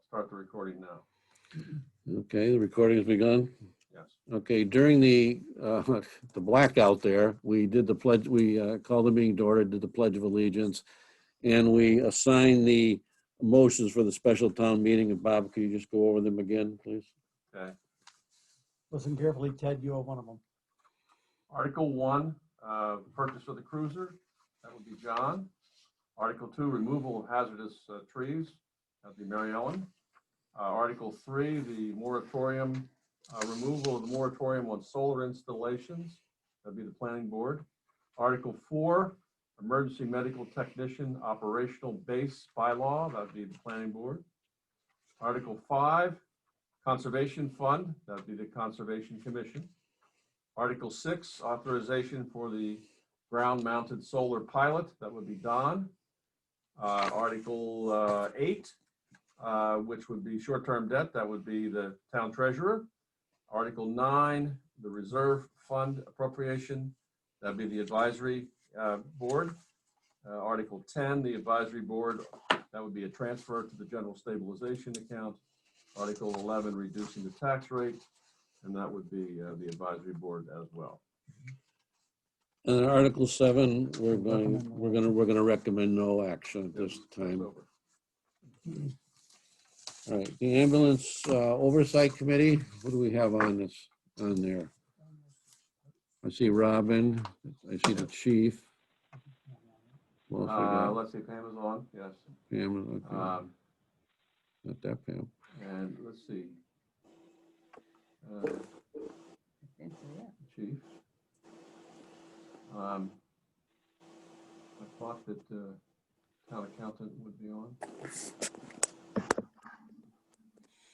start the recording now. Okay, the recording has begun. Yes. Okay, during the blackout there, we did the pledge, we called the meeting to order, did the Pledge of Allegiance, and we assigned the motions for the special town meeting. And Bob, can you just go over them again, please? Okay. Listen carefully, Ted, you are one of them. Article 1, purchase of the cruiser. That would be John. Article 2, removal of hazardous trees. That would be Mary Ellen. Article 3, the moratorium, removal of the moratorium on solar installations. That would be the planning board. Article 4, emergency medical technician operational base bylaw. That would be the planning board. Article 5, conservation fund. That would be the conservation commission. Article 6, authorization for the ground-mounted solar pilot. That would be Don. Article 8, which would be short-term debt. That would be the town treasurer. Article 9, the reserve fund appropriation. That would be the advisory board. Article 10, the advisory board. That would be a transfer to the general stabilization account. Article 11, reducing the tax rate. And that would be the advisory board as well. And Article 7, we're going to recommend no action at this time. All right, the ambulance oversight committee. What do we have on there? I see Robin. I see the chief. Let's see, Pam is on. Yes. Pam. Okay. Not that Pam. And let's see. Chief. I thought that town accountant would be on.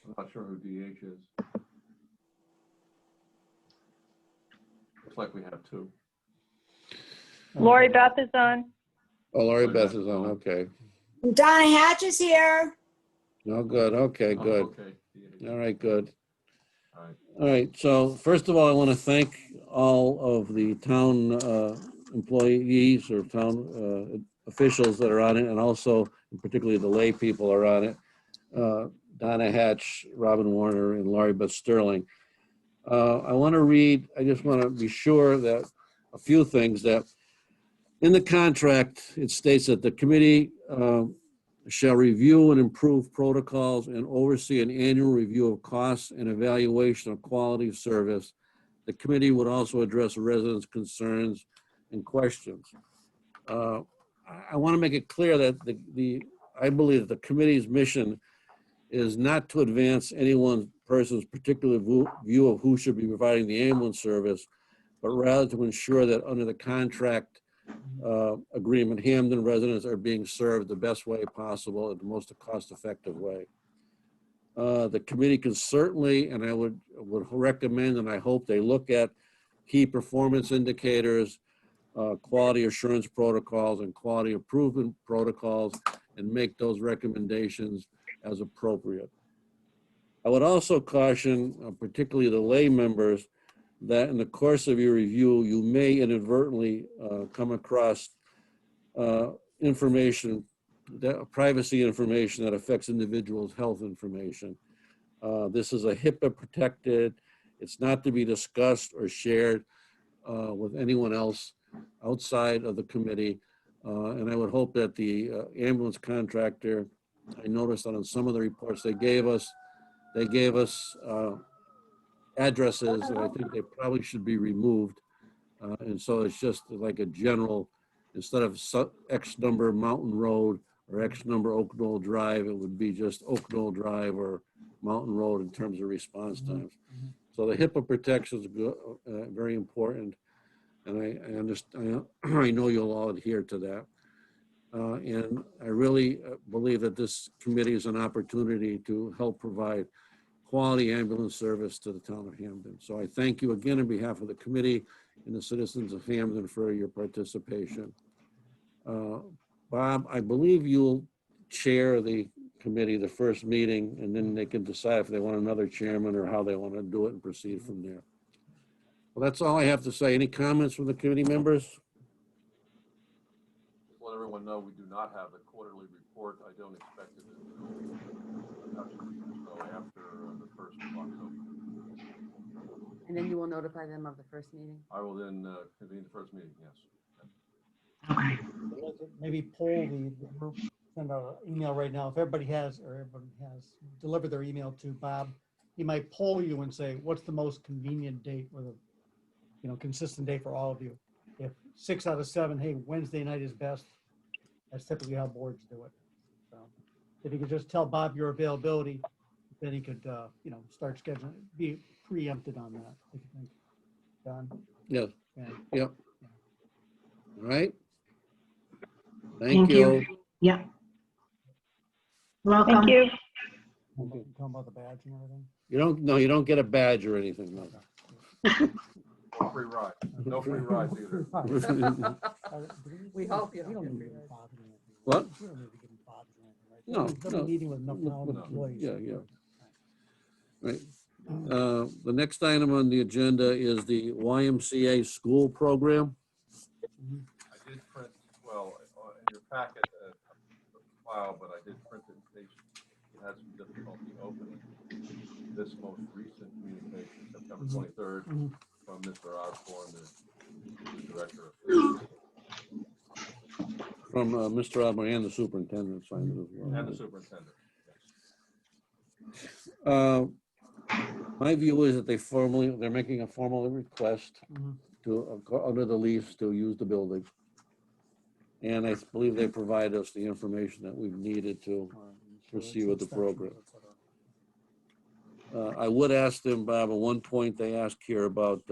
I'm not sure who DH is. Looks like we have two. Lori Beth is on. Oh, Lori Beth is on. Okay. Donna Hatch is here. No, good. Okay, good. Okay. All right, good. All right. All right, so first of all, I want to thank all of the town employees or town officials that are on it, and also particularly the lay people are on it. Donna Hatch, Robin Warner, and Laurie Beth Sterling. I just want to be sure that a few things that in the contract, it states that the committee shall review and improve protocols and oversee an annual review of costs and evaluation of quality of service. The committee would also address residents' concerns and questions. I want to make it clear that I believe that the committee's mission is not to advance any one person's particular view of who should be providing the ambulance service, but rather to ensure that under the contract agreement, Hampden residents are being served the best way possible in the most cost-effective way. The committee can certainly, and I would recommend, and I hope they look at key performance indicators, quality assurance protocols, and quality improvement protocols, and make those recommendations as appropriate. I would also caution, particularly the lay members, that in the course of your review, you may inadvertently come across privacy information that affects individuals' health information. This is a HIPAA protected. It's not to be discussed or shared with anyone else outside of the committee. And I would hope that the ambulance contractor, I noticed that on some of the reports they gave us addresses that I think they probably should be removed. And so it's just like a general, instead of X number Mountain Road or X number Oak Knoll Drive, it would be just Oak Knoll Drive or Mountain Road in terms of response times. So the HIPAA protections are very important. And I understand, I know you'll all adhere to that. And I really believe that this committee is an opportunity to help provide quality ambulance service to the town of Hampden. So I thank you again on behalf of the committee and the citizens of Hampden for your participation. Bob, I believe you'll chair the committee, the first meeting, and then they can decide if they want another chairman or how they want to do it and proceed from there. Well, that's all I have to say. Any comments from the committee members? Just let everyone know we do not have the quarterly report. I don't expect it until And then you will notify them of the first meeting? I will then convene the first meeting, yes. Okay. Maybe poll the group, send out an email right now. If everybody has, delivered their email to Bob, he might poll you and say, what's the most convenient date or the, consistent day for all of you? If 6 out of 7, hey, Wednesday night is best, that's typically how boards do it. So if you could just tell Bob your availability, then he could, start scheduling, be preempted on that, if you think. Don? Yes, Yeah. yep. All right. Thank you. Yeah. Welcome. Thank you. Talking about the badge and everything. You don't get a badge or anything. No. No free ride. No free rides either. We hope you We don't don't get need free to give rides. Bob anything. What? We don't need to give him Bob anything, right? No, They'll no. be meeting with enough town No, employees. yeah. Right. The next item on the agenda is the YMCA school program. I did print, well, in your packet, file, but I did print it in case you had some difficulty opening this most recent communication, September 23rd, Mhm. from Mr. Osborne, the director of From Mr. Osborne and the superintendent signed it as well. and the superintendent. My view is that they're making a formal request Mhm. to, under the lease, to use the building. And I believe they provide us the information that we've needed to proceed with the program. I would ask them, Bob, at one point they asked here about,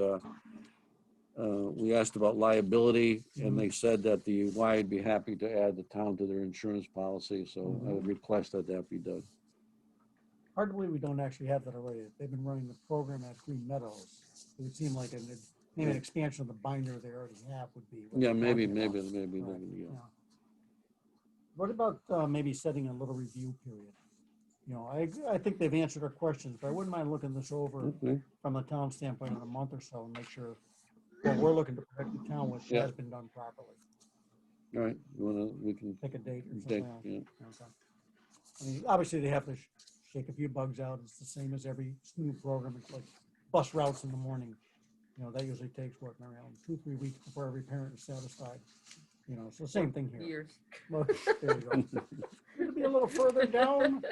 we asked about liability, and they said that the Y would be happy to add the town to their insurance policy, so I would request that that be done. Hard to believe we don't actually have that already. They've been running the program at Green Meadows. It would seem like maybe an expansion of the binder they already have would be. what Yeah, they're maybe, talking about. maybe, Right, yeah. yeah. What about maybe setting a little review period? I think they've answered our questions, but I wouldn't mind looking this over Okay, from a town standpoint in a month or so and make sure what we're looking to protect the town with Yeah. has been done properly. all right, we can Pick a date or take, something else. yeah. Okay. I mean, obviously they have to shake a few bugs out. It's the same as every new program. It's like bus routes in the morning. That usually takes what, Mary Ellen, 2-3 weeks before every parent is satisfied. So same thing here. Years. Well, there you go. It'll be a little further down.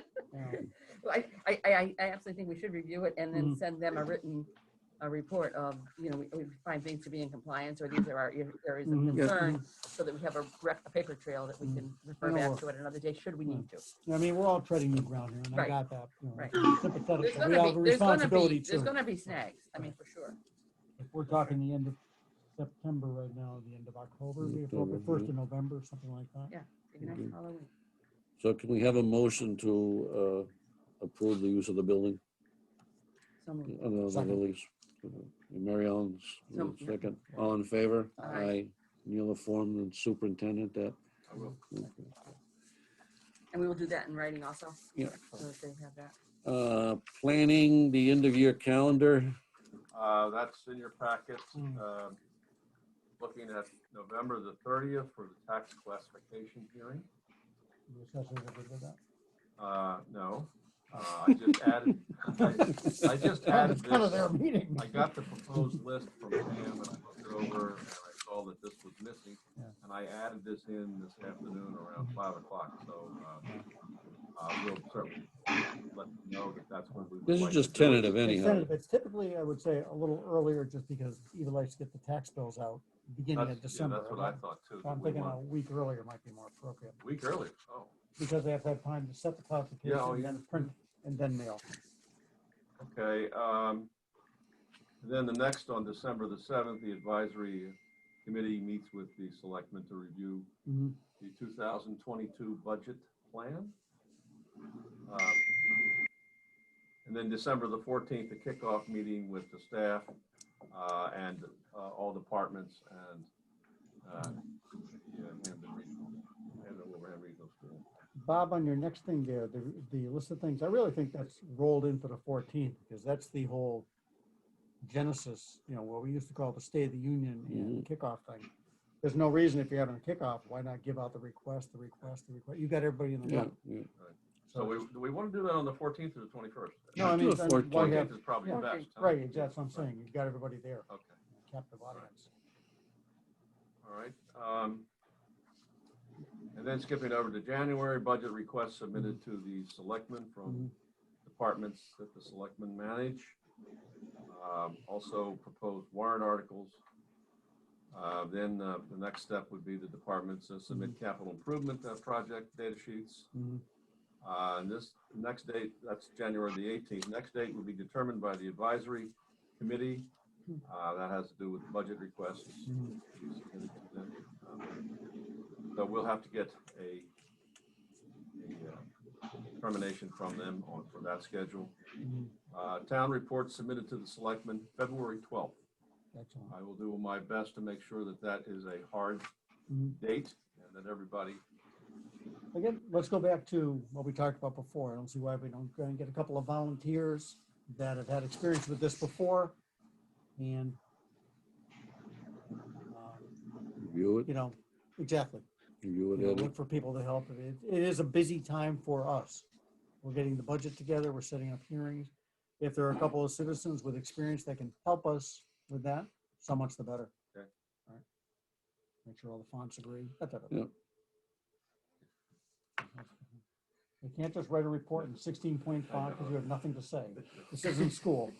Well, I absolutely think we should review it and then Mhm. send them a report of, we find things to be in compliance, or these are our areas of Mhm. Yeah. concern, so that we have a paper trail that we can refer I know back we're- to at another day, should we need to. I mean, we're all treading new ground here, and I Right. got that. Right. Sympathetic, There's but we have a responsibility there's too. gonna be snags, I mean, for sure. If we're talking the end of September right now, the end of October, the October, first of November, something like that. Yeah. Maybe next Halloween. So can we have a motion to approve the use of the building? So moved. The Second. lease? Mary Ellen's So- second. All in favor? Aye. You'll inform the superintendent that? I will. And we will do that in writing also? Yeah. So that they have that. Planning the end of year calendar. That's in your packet. Mm. Looking at November the 30th for the tax classification hearing. The assessors are good with that. No, I just added, I just added It's kind of their this. meeting. I got the proposed list from Pam and I looked it over and I saw that this was missing. Yeah. And I added this in this afternoon around 5 o'clock. So we'll certainly let them know that that's what we would This is like just to do. tentative It's anyhow. tentative. It's typically, I would say, a little earlier, just because Eva likes to get the tax bills out beginning of That's, yeah, December. that's what I thought too. I'm We thinking want a week earlier might be more appropriate, a week early. Oh, because they have to have time to set the classification, Yeah, oh, and then print, and then mail. okay. Then the next on December the 7th, the advisory committee meets with the selectmen to review Mhm. the 2022 budget plan. And then December the 14th, the kickoff meeting with the staff and all departments and the Wolverhampton Regional School. Bob, on your next thing there, the list of things, I really think that's rolled into the 14th, because that's the whole genesis, what we used to call the State of the Union and kickoff thing. There's no reason, if you're having a kickoff, why not give out the request? You got everybody in the Yeah, room. yeah. So do we want to do that on the 14th or the 21st? No, I mean, Do it then 14th. why have- 14th is probably the best. huh? Right, exactly, that's what I'm saying. You've got everybody there, Okay, captive audience. all right. And then skipping over to January, budget requests submitted to the selectmen from departments that the selectmen manage. Also proposed warrant articles. Then the next step would be the departments submit capital improvement project data sheets. And this next date, that's January the 18th. Next date will be determined by the advisory committee. That has to do with budget requests. So we'll have to get a determination from them for that schedule. Town reports submitted to the selectmen February 12th. Excellent. I will do my best to make sure that that is a hard date and that everybody. Again, let's go back to what we talked about before. I don't see why we don't go and get a couple of volunteers that have had experience with this before. And, Review it, you know, exactly. review it, You know, edit. look for people to help. It is a busy time for us. We're getting the budget together. We're setting up hearings. If there are a couple of citizens with experience that can help us with that, so much the better. Okay. All right. Make sure all the fonts agree. Yeah. You can't just write a report in 16-point font because you have nothing to say. This isn't school.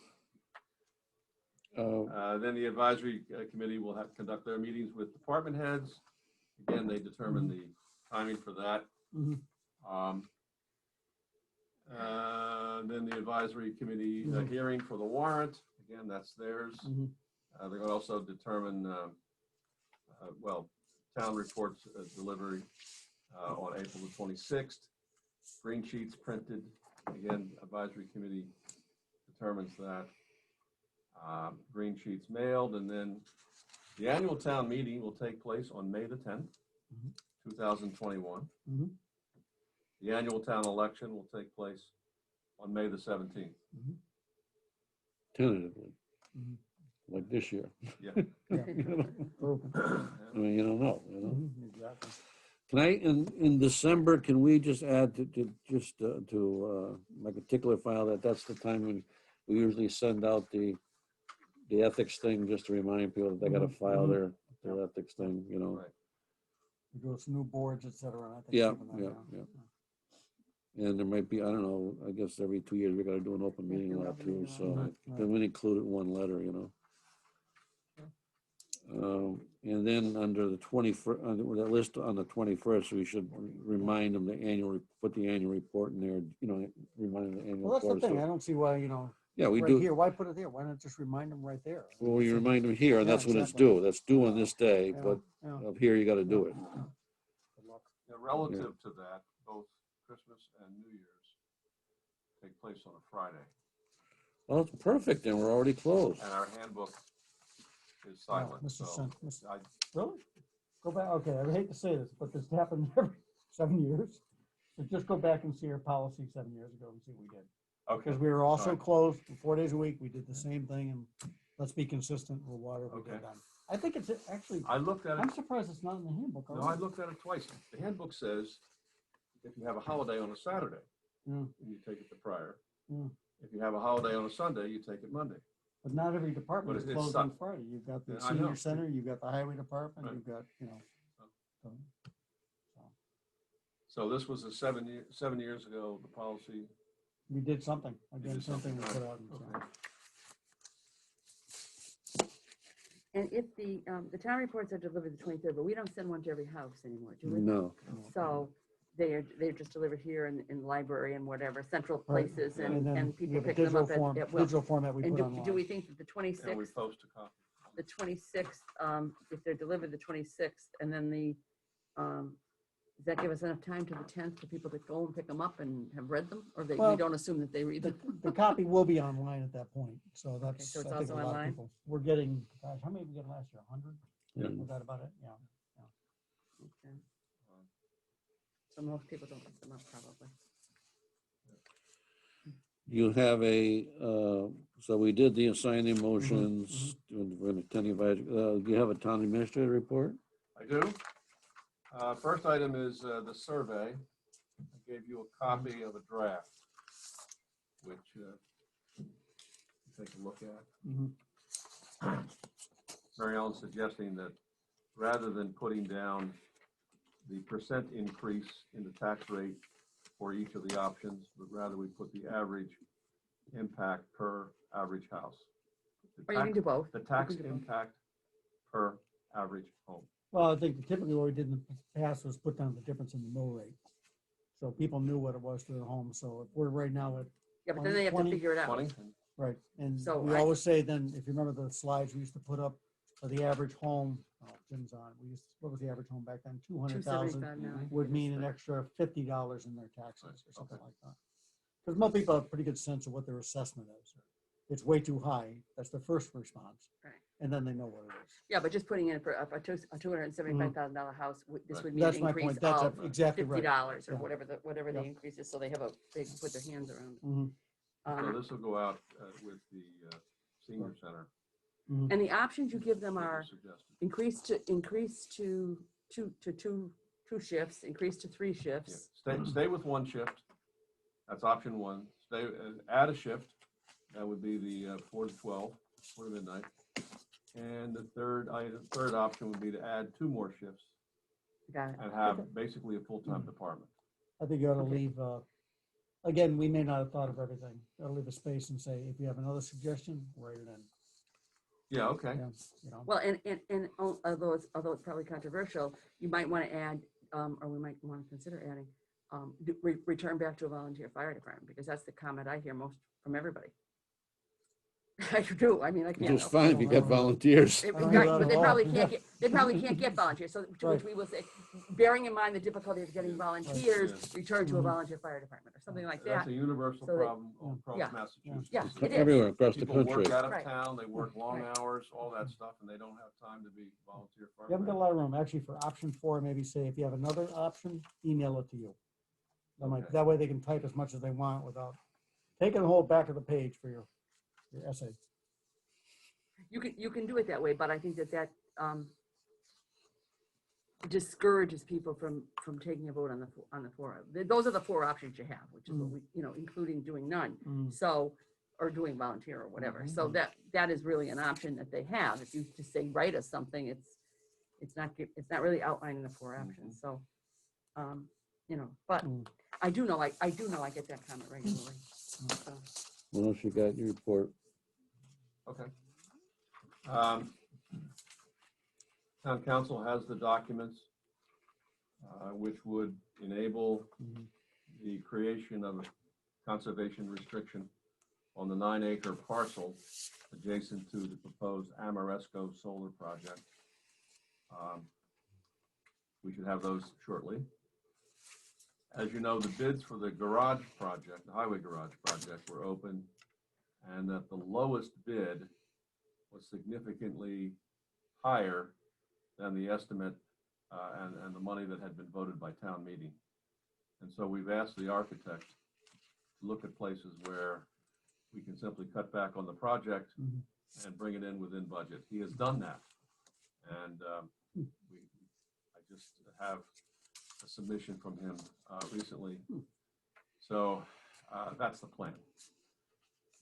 Then the advisory committee will conduct their meetings with department heads. Again, they determine the timing for that. Then the advisory committee hearing for the warrant. Again, that's theirs. They're going to also determine, town reports delivery on April the 26th. Green sheets printed. Again, advisory committee determines that. Green sheets mailed, and then the annual town meeting will take place on May the 10th, 2021. The annual town election will take place on May the 17th. Tentatively, like this year. Yeah. I mean, you don't know, you know? Exactly. Can I, in December, can we just add to like a tickler file that's the time when we usually send out the ethics thing, just to remind people that they gotta file their ethics thing, you know? Right. We go to new boards, et cetera. and I think Yeah, keeping that yeah, down. yeah. And there might be, I don't know, I guess every 2 years we gotta do an open meeting law too, so then we include it in one letter, you know? And then under the 21st, under that list on the 21st, we should remind them put the annual report in there, you know, remind them the annual Well, that's the report. thing. So- I don't see why, you know, Yeah, we right do, here, why put it there? Why not just remind them right there? well, you remind them here, and Yeah, that's when it's exactly. due, that's due on this day, Yeah, but yeah. up here, you gotta do it. Good luck. Now, relative to that, both Christmas and New Year's take place on a Friday, Well, it's perfect, then we're already closed. and our handbook is Oh, silent. Mr. So Sen- Mr. I, Really? Go back, okay, I hate to say this, but this happened every 7 years. So just go back and see our policy 7 years ago and see what we did. okay. Because we were also All right. closed for 4 days a week. We did the same thing, and let's be consistent with whatever we Okay. get done. I think it's actually, I looked at it. I'm surprised it's not in the handbook. No, I looked at it twice. The handbook says if you have a holiday on a Saturday, Yeah. you take it the prior. Yeah. If you have a holiday on a Sunday, you take it Monday. But not every department But is it's closed on Friday. You've got the Yeah, I know. senior center, you've got the highway department, Right. you've got, you know. So this was a 7 years ago, the policy. We did something. Again, did something we something, put out. and so- Okay. And if the town reports are delivered the 23rd, but we don't send one to every house anymore, do we? No, So they're just delivered here in the library and whatever, central Right. places, And then and we people have a pick them digital up form, at will. digital format we And put do online. we think that the And we 26th, post a copy. the 26th, if they're delivered the 26th, and then does that give us enough time to the 10th for people to go and pick them up and have read them? Or we Well, don't assume that they read The, them? the copy will be online at that point, so that's, so it's I think a also lot of online? people, we're getting, gosh, how many did we get last year, 100? Yeah. Was that about it? Yeah. Okay. So most people don't pick them up, probably. you have so we did the assigning motions, we're gonna tell you about, do you have a town administrator report? I do. First item is the survey. I gave you a copy of a draft, which you take a look at. Mhm. Mary Ellen's suggesting that rather than putting down the percent increase in the tax rate for each of the options, but rather we put the average impact per average house. Or you can do both. The tax You can do both. impact per average home. Well, I think typically what we did in the past was put down the difference in the mill rate. So people knew what it was for their home. So if we're right now at, Yeah, but then they have to 20, figure it out. 20? right, and So we I- always say then, if you remember the slides we used to put up for the average home, oh, Jim's on, what was the average home back then? 200,000 275 now. I think would it is, mean an but- extra $50 in their taxes Right, or something okay. like that. Because most people have a pretty good sense of what their assessment is. It's way too high. That's the first response. Right. And then they know what it is. Yeah, but just putting in for a $275,000 house, this Right. would mean That's an my increase point. That's of exactly right. $50 or Yeah. whatever the Yeah. increase is, so they can put their hands around it. Mhm. So this will go out with the senior center. Mhm. And the options you give them that are was suggested. increase to two shifts, increase to 3 Yeah, shifts. stay with one shift. That's option one. Add a shift. That would be the 4 to 12, 4 to midnight. And the third option would be to add 2 more shifts Got it. and have basically a full-time department. I think you ought to Okay. leave, again, we may not have thought of everything. I'll leave a space and say, if you have another suggestion, write it in. Yeah, okay. Yeah, you know. Well, and although it's probably controversial, you might want to add, or we might want to consider adding, return back to a volunteer fire department, because that's the comment I hear most from everybody. I do, I mean, I can't. Which is fine if you got volunteers. Right, I don't hear that but they at all. probably Yeah. can't get, they probably can't get volunteers, so to which Right. we will say, bearing in mind the difficulty of getting volunteers, Yeah. return to a Mhm. volunteer fire department, or something like That's that. a universal So that- problem all across Yeah. Massachusetts. Yeah, is it that is. Everywhere across the People work country. out of Right. town, they work long Right. hours, all that stuff, and they don't have time to be volunteer You haven't got a firefighters. lot of room. Actually, for option 4, maybe say, if you have another option, email it to you. Okay. That way they can type as much as they want without taking the whole back of the page for your essay. You can do it that way, but I think that discourages people from taking a vote on the 4. Those are the 4 options you have, which is what we, including doing none. Mm. So, or doing volunteer or whatever. Mhm. So that is really an option that they have. If you just say, write us something, it's not really outlining the 4 options. So, but Mm. I do know I get that comment regularly. So, What else you got in your report? Okay. Town council has the documents which would enable Mhm. the creation of a conservation restriction on the 9-acre parcel adjacent to the proposed Amoresco solar project. We should have those shortly. As you know, the bids for the garage project, the highway garage project, were open, and that the lowest bid was significantly higher than the estimate and the money that had been voted by town meeting. And so we've asked the architect to look at places where we can simply cut back on the project Mhm. and bring it in within budget. He has done that. And I just have a submission from him recently. So that's the plan.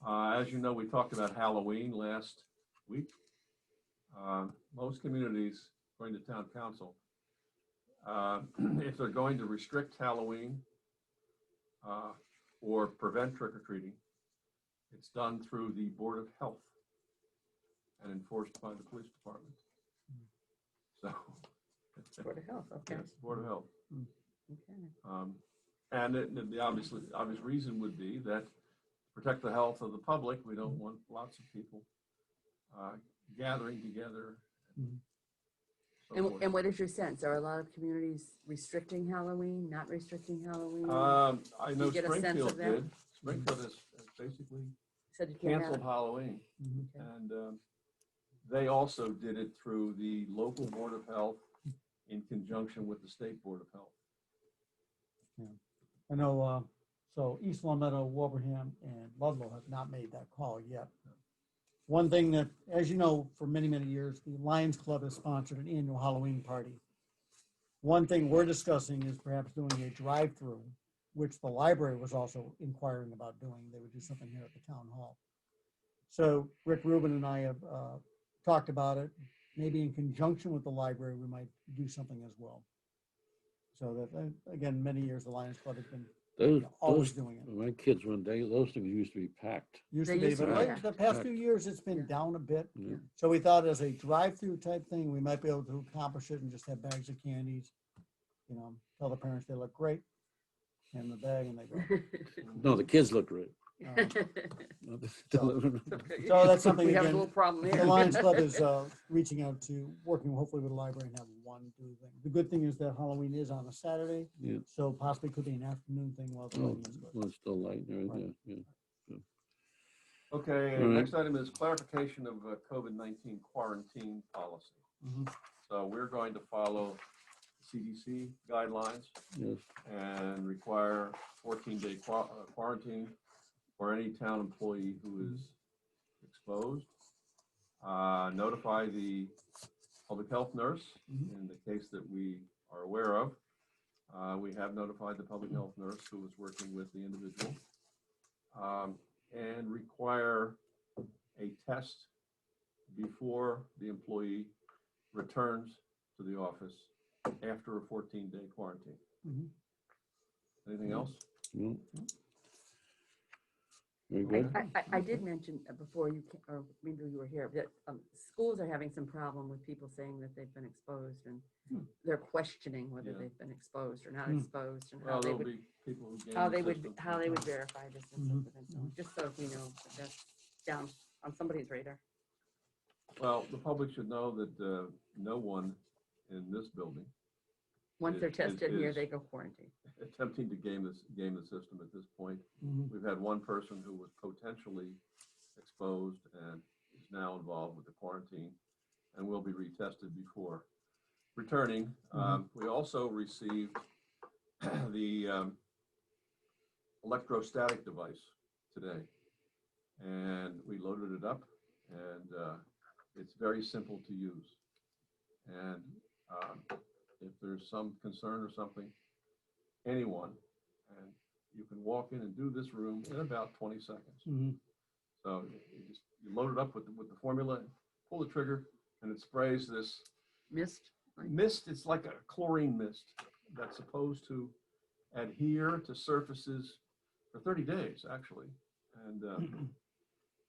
As you know, we talked about Halloween last week. Most communities, according to town council, if they're going to restrict Halloween or prevent trick-or-treating, it's done through the Board of Health and enforced by the police department. So. Board of Health, okay. Yes, Board of Health. Okay. And the obvious reason would be that to protect the health of the public, we don't want lots of people gathering together. Mhm. So forth. And what is your sense? Are a lot of communities restricting Halloween, not restricting Halloween? I know you get a sense Springfield of that? did. Springfield has basically Said you can't have canceled it. Halloween. Mhm. And they also did it through the local Board of Health in conjunction with the State Board of Health. I know, so East Long Meadow, Wilbraham, and Ludlow have not made that call yet. One thing that, as you know, for many, many years, the Lions Club has sponsored an annual Halloween party. One thing we're discussing is perhaps doing a drive-through which the library was also inquiring about doing. They would do something here at the town hall. So Rick Rubin and I have talked about it. Maybe in conjunction with the library, we might do something as well. So that, again, many years the Lions Club has been always doing it. My kids, when those things used to be packed. Used They to be, used to but be, like yeah. the past few years, it's been Yeah. down a bit. Yeah. So we thought as a drive-through type thing, we might be able to accomplish it and just have bags of candies. You know, tell the parents they look great, hand the bag and they go. No, the kids look great. So that's something, We have a again, little problem the there. Lions Club is reaching out to, working hopefully with the library and have one do thing. The good thing is that Halloween is on a Saturday, Yeah. so possibly could be an afternoon thing while the Oh, Lions Club. well, it's still light there, Right. yeah. Okay, All right. next item is clarification of COVID-19 quarantine policy. Mhm. So we're going to follow CDC guidelines Yes. and require 14-day quarantine for any town employee who is exposed. Notify the public health nurse in the case that we are aware of. We have notified the public health nurse who was working with the individual. And require a test before the employee returns to the office after a 14-day quarantine. Mhm. Anything else? No. Very good. I did mention before you, or maybe you were here, that schools are having some problem with people saying that they've been exposed and they're questioning whether Yeah. they've been exposed or not Hmm. exposed and how Well, they there'll would, be people who gain how the they would, system. how they would verify this and so Mhm. forth and so on, just so we know that that's down on somebody's radar. Well, the public should know that no one in this building Once they're Is- tested here, is- they go quarantine. attempting to game the system at this point. Mhm. We've had one person who was potentially exposed and is now involved with the quarantine and will be retested before returning. We also received the electrostatic device today, and we loaded it up, and it's very simple to use. And if there's some concern or something, anyone, and you can walk in and do this room in about 20 seconds. Mhm. So you load it up with the formula, pull the trigger, and it sprays this Missed? mist. It's like a chlorine mist that's supposed to adhere to surfaces for 30 days, actually. And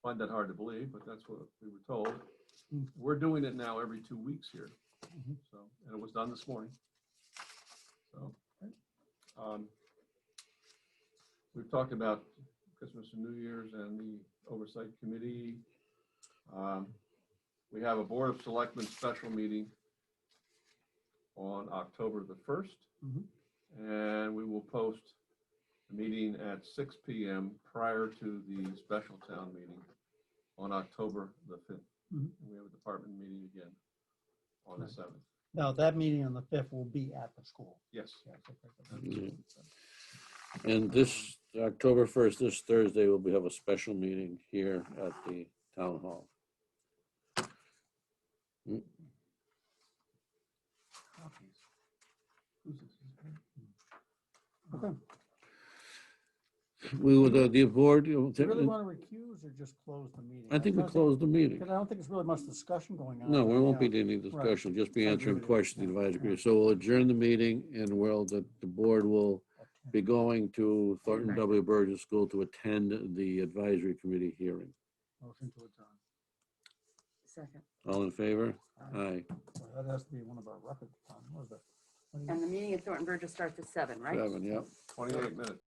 find that hard to believe, but that's what we were told. We're doing it now every 2 weeks here. So, and it was done this morning. So, we've talked about Christmas and New Year's and the Oversight Committee. We have a Board of Selectmen special meeting on October the 1st. And we will post the meeting at 6 p.m. prior to the special town meeting on October the 5th. We have a department meeting again on the 7th. Now, that meeting on the 5th will be at the school. Yes. Yeah. And this October 1st, this Thursday, we'll have a special meeting here at the town hall. Okay. We would, the board, Do you really want to recuse or just close the meeting? I think we closed the meeting. Because I don't think there's really much discussion going on. No, there won't Yeah. be any discussion, just be I agree answering with you. questions, Yeah, advisory. yeah. So we'll adjourn the meeting and the board will be going to Thornton W. Burgess School to attend the advisory committee hearing. Motion to adjourn. Second. All in favor? Aye. Boy, that has to be one of our record times. What is that? And the meeting at Thornton Burgess starts at 7, right? 7, yep. 28 minutes.